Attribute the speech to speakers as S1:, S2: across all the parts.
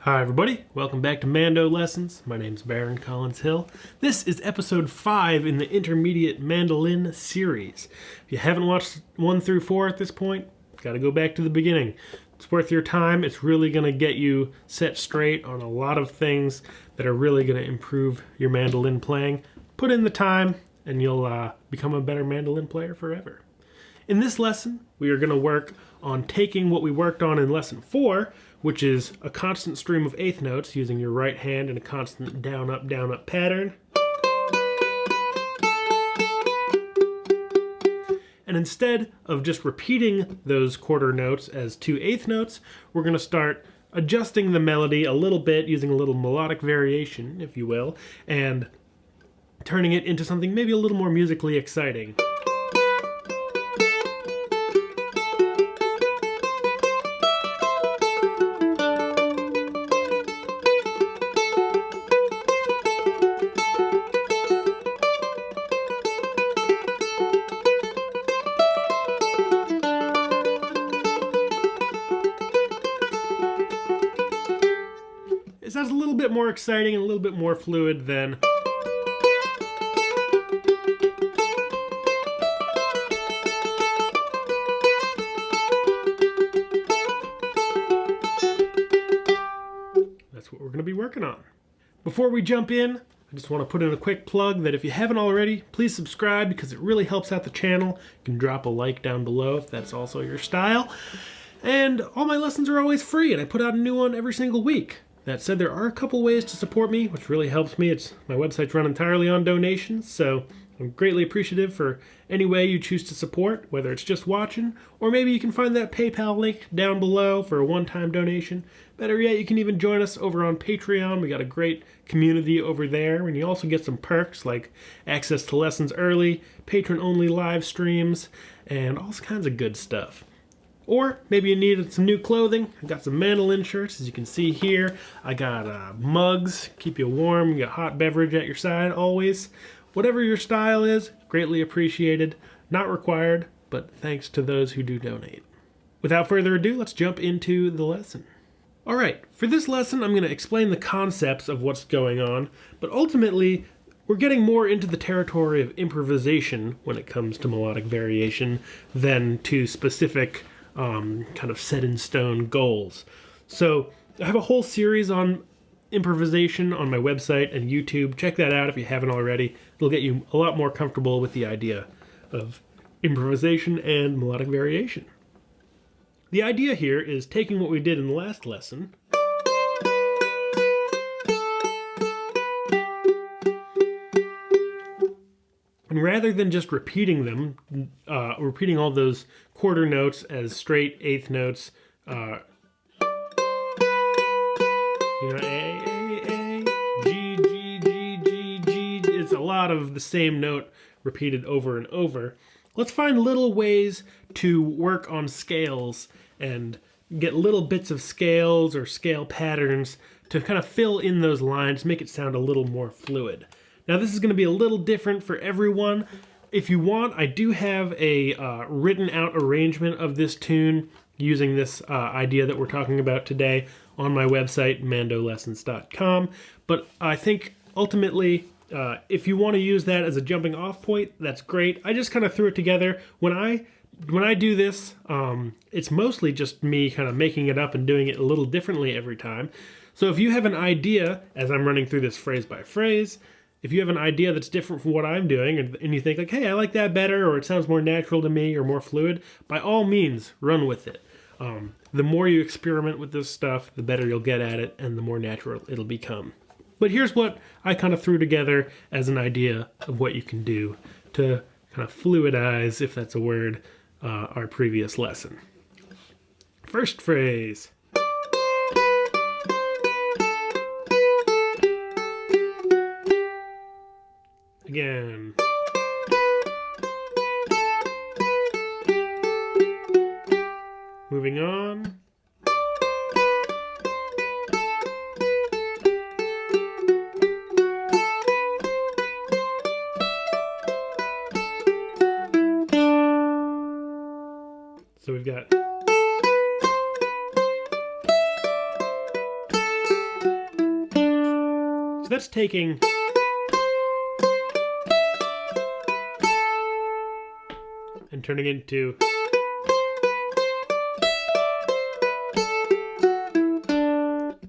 S1: Hi everybody, welcome back to Mando Lessons. My name's Baron Collins Hill. This is episode 5 in the Intermediate Mandolin series. If you haven't watched 1 through 4 at this point, gotta go back to the beginning. It's worth your time. It's really gonna get you set straight on a lot of things that are really gonna improve your mandolin playing. Put in the time and you'll become a better mandolin player forever. In this lesson, we are gonna work on taking what we worked on in lesson 4, which is a constant stream of eighth notes using your right hand in a constant down, up pattern. And instead of just repeating those quarter notes as 2 eighth notes, we're going to start adjusting the melody a little bit using a little melodic variation, if you will, and turning it into something maybe a little more musically exciting. It sounds a little bit more exciting and a little bit more fluid than that's what we're going to be working on. Before we jump in, I just want to put in a quick plug that if you haven't already, please subscribe because it really helps out the channel. You can drop a like down below if that's also your style. And all my lessons are always free, and I put out a new one every single week. That said, there are a couple ways to support me, which really helps me. My website's run entirely on donations, so I'm greatly appreciative for any way you choose to support, whether it's just watching, or maybe you can find that PayPal link down below for a one-time donation. Better yet, you can even join us over on Patreon. We got a great community over there, and you also get some perks like access to lessons early, patron-only live streams, and all kinds of good stuff. Or maybe you needed some new clothing. I got some mandolin shirts, as you can see here. I got mugs, keep you warm. You got hot beverage at your side always. Whatever your style is, greatly appreciated. Not required, but thanks to those who do donate. Without further ado, let's jump into the lesson. All right, for this lesson, I'm going to explain the concepts of what's going on, but ultimately, we're getting more into the territory of improvisation when it comes to melodic variation than to specific kind of set-in-stone goals. So I have a whole series on improvisation on my website and YouTube. Check that out if you haven't already. It'll get you a lot more comfortable with the idea of improvisation and melodic variation. The idea here is taking what we did in the last lesson and rather than just repeating them, repeating all those quarter notes as straight eighth notes, A, G, G, G, G, G. It's a lot of the same note repeated over and over. Let's find little ways to work on scales and get little bits of scales or scale patterns to kind of fill in those lines, make it sound a little more fluid. Now this is going to be a little different for everyone. If you want, I do have a written out arrangement of this tune using this idea that we're talking about today on my website, mandolessons.com. But I think ultimately, if you want to use that as a jumping off point, that's great. I just kind of threw it together. When I do this, it's mostly just me kind of making it up and doing it a little differently every time. So if you have an idea, as I'm running through this phrase by phrase, if you have an idea that's different from what I'm doing and you think like, hey, I like that better, or it sounds more natural to me or more fluid, by all means, run with it. The more you experiment with this stuff, the better you'll get at it and the more natural it'll become. But here's what I kind of threw together as an idea of what you can do to kind of fluidize, if that's a word, our previous lesson. First phrase. Again. Moving on. So we've got So that's taking and turning it into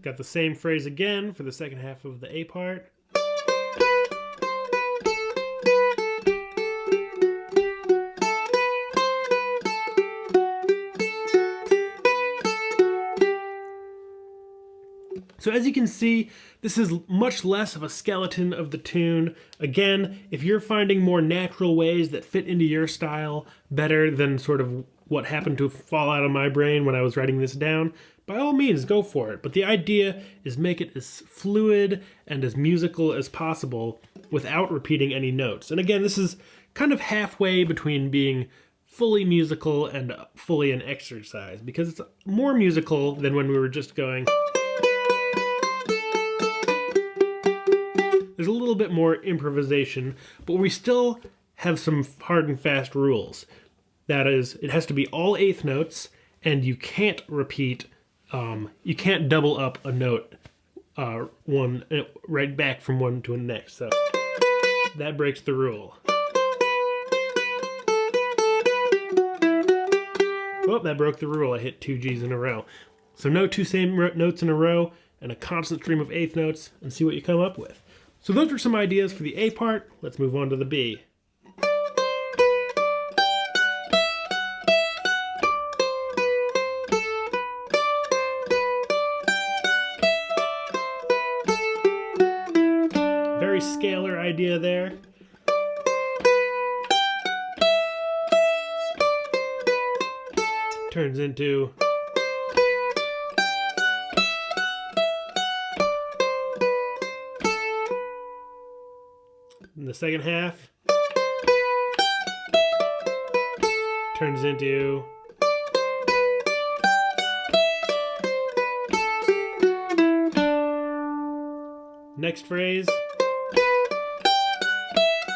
S1: got the same phrase again for the second half of the A part. So as you can see, this is much less of a skeleton of the tune. Again, if you're finding more natural ways that fit into your style better than sort of what happened to fall out of my brain when I was writing this down, by all means, go for it. But the idea is make it as fluid and as musical as possible without repeating any notes. And again, this is kind of halfway between being fully musical and fully an exercise, because it's more musical than when we were just going. There's a little bit more improvisation, but we still have some hard and fast rules. That is, it has to be all eighth notes, and you can't repeat, you can't double up a note one right back from one to the next. So that breaks the rule. Oh, that broke the rule. I hit 2 G's in a row. So no two same notes in a row, and a constant stream of eighth notes, and see what you come up with. So those were some ideas for the A part. Let's move on to the B. Very scalar idea there. Turns into in the second half turns into next phrase,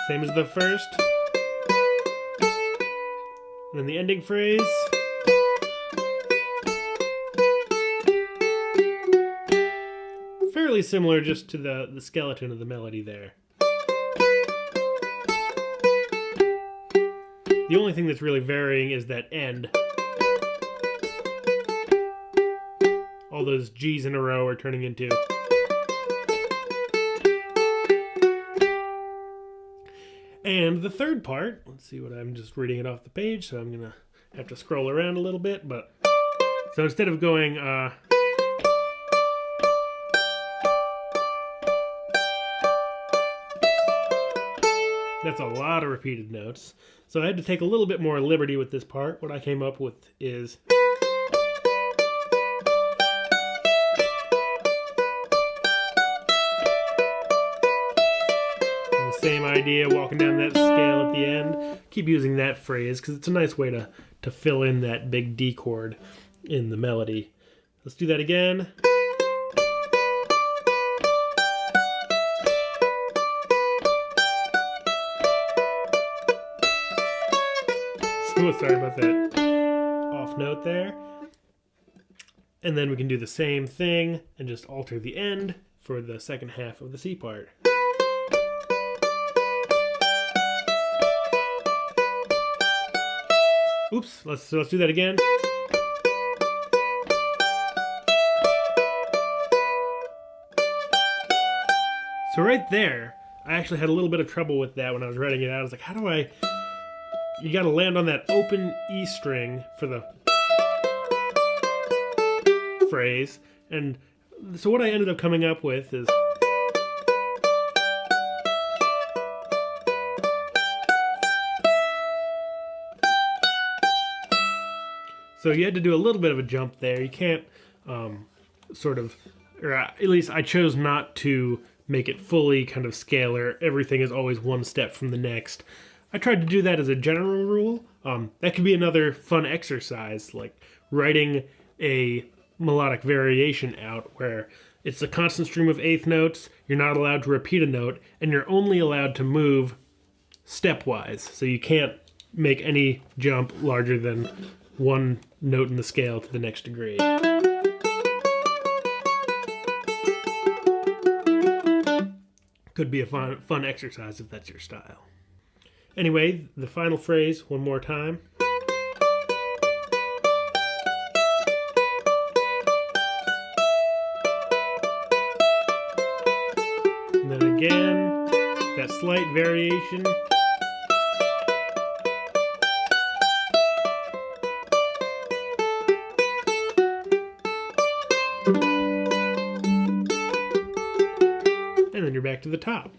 S1: same as the first, and then the ending phrase fairly similar just to the skeleton of the melody there. The only thing that's really varying is that end. All those G's in a row are turning into. And the third part, let's see what I'm just reading it off the page, so I'm gonna have to scroll around a little bit, but so instead of going that's a lot of repeated notes. So I had to take a little bit more liberty with this part. What I came up with is the same idea, walking down that scale at the end. Keep using that phrase because it's a nice way to fill in that big D chord in the melody. Let's do that again. Sorry about that off note there. And then we can do the same thing and just alter the end for the second half of the C part. Oops, let's do that again. So right there, I actually had a little bit of trouble with that when I was writing it out. I was like, how do I... You gotta land on that open E string for the phrase. And so what I ended up coming up with is... So you had to do a little bit of a jump there. You can't sort of... Or at least I chose not to make it fully kind of scalar. Everything is always one step from the next. I tried to do that as a general rule. That could be another fun exercise, like writing a melodic variation out where it's a constant stream of eighth notes, you're not allowed to repeat a note, and you're only allowed to move stepwise. So you can't make any jump larger than one note in the scale to the next degree. Could be a fun exercise if that's your style. Anyway, the final phrase one more time. And then again, that slight variation. And then you're back to the top.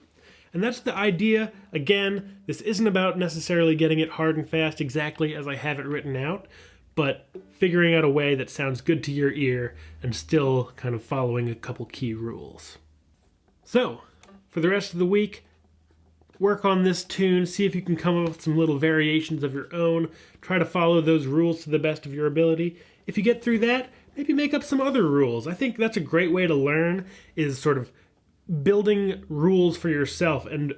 S1: And that's the idea. Again, this isn't about necessarily getting it hard and fast exactly as I have it written out, but figuring out a way that sounds good to your ear and still kind of following a couple key rules. So, for the rest of the week, work on this tune, see if you can come up with some little variations of your own, try to follow those rules to the best of your ability. If you get through that, maybe make up some other rules. I think that's a great way to learn, is sort of building rules for yourself and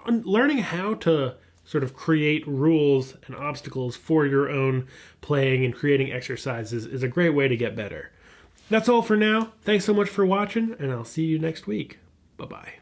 S1: learning how to sort of create rules and obstacles for your own playing and creating exercises is a great way to get better. That's all for now. Thanks so much for watching, and I'll see you next week. Bye-bye.